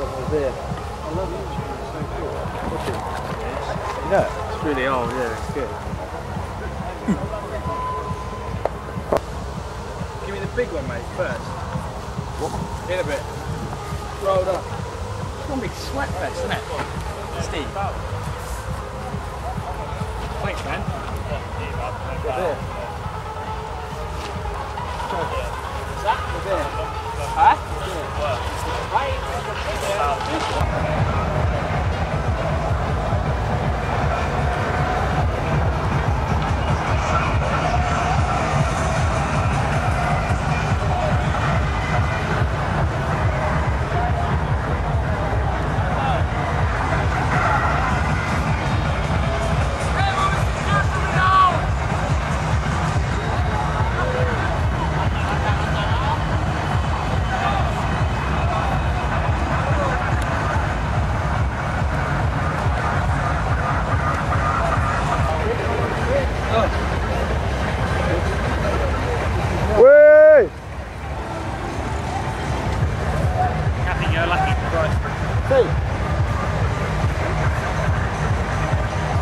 there. I love it. It's so cool. What's it? Yeah, it's really old. Yeah, it's good. Give me the big one, mate, first. What? In a bit. Rolled up. It's one big sweat fest, isn't it? Steve. Thanks, man. Good there. Is that? Good there. Huh?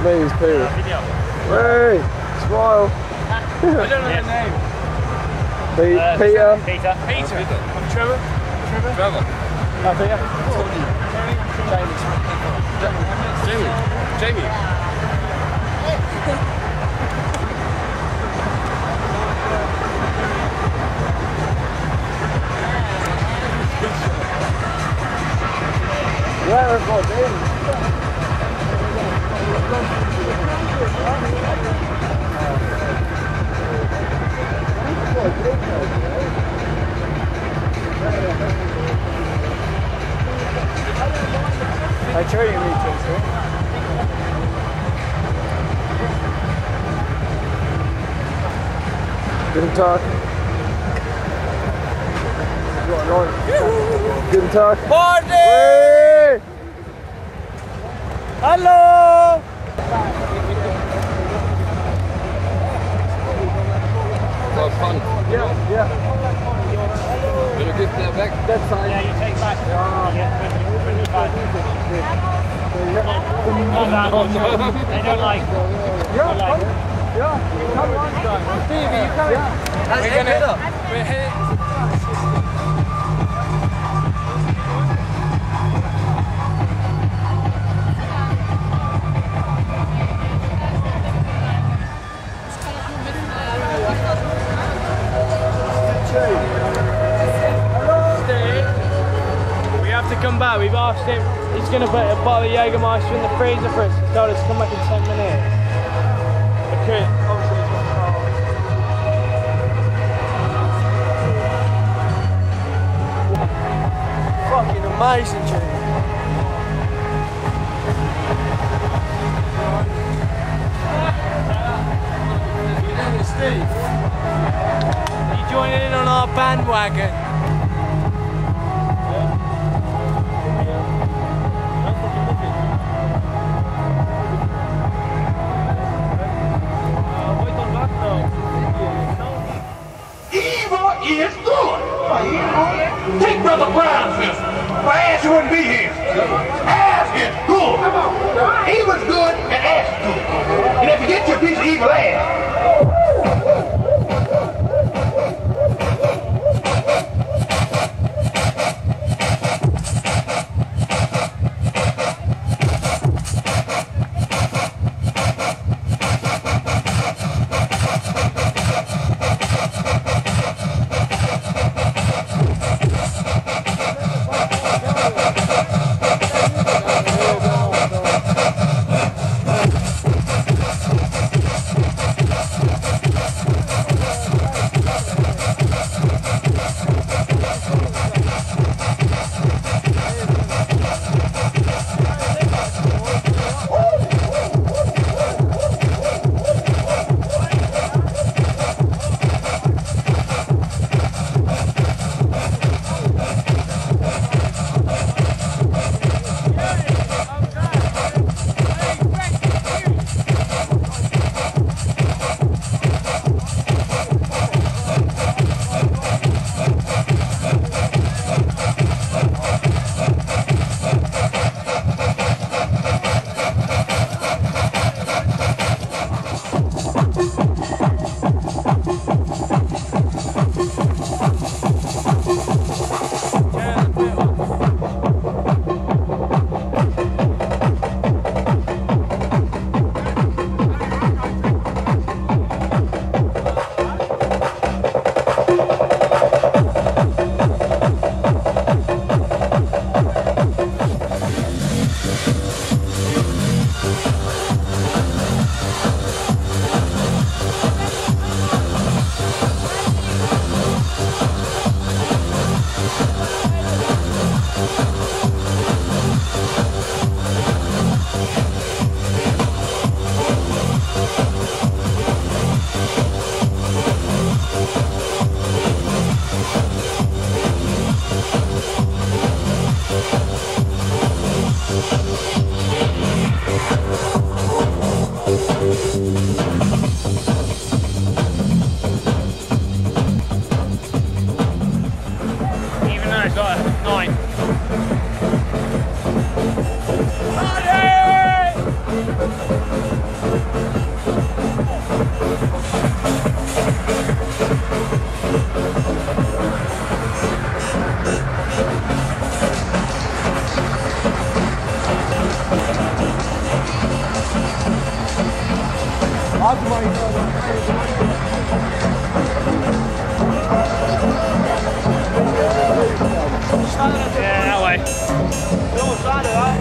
Means too. Hey, smile. I don't know their name. Peter. I'm Trevor. Trevor. Peter. Jamie. I show you meters, Guten Tag. Guten Tag. Morning! Hello! Well, fun. Yeah. Will you give that back? That side. Yeah, you take back. When you back. They don't like. Yeah, come on. Stevie, you coming? We're gonna hit up. We're heading. Come back, we've asked him, he's going to put a bottle of Jägermeister in the freezer for us. He told us to come back in 10 minutes. Okay, obviously it's not cold. Fucking amazing, Jimmy. Steve, are you joining in on our bandwagon? Is good. Take Brother Brown's here. My ass wouldn't be here. Ass is good. Evil's good and ass is good. And if you get your piece of evil ass, Yeah, that way. The other side of that.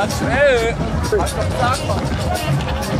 That's it. Hast du gesagt, Mann?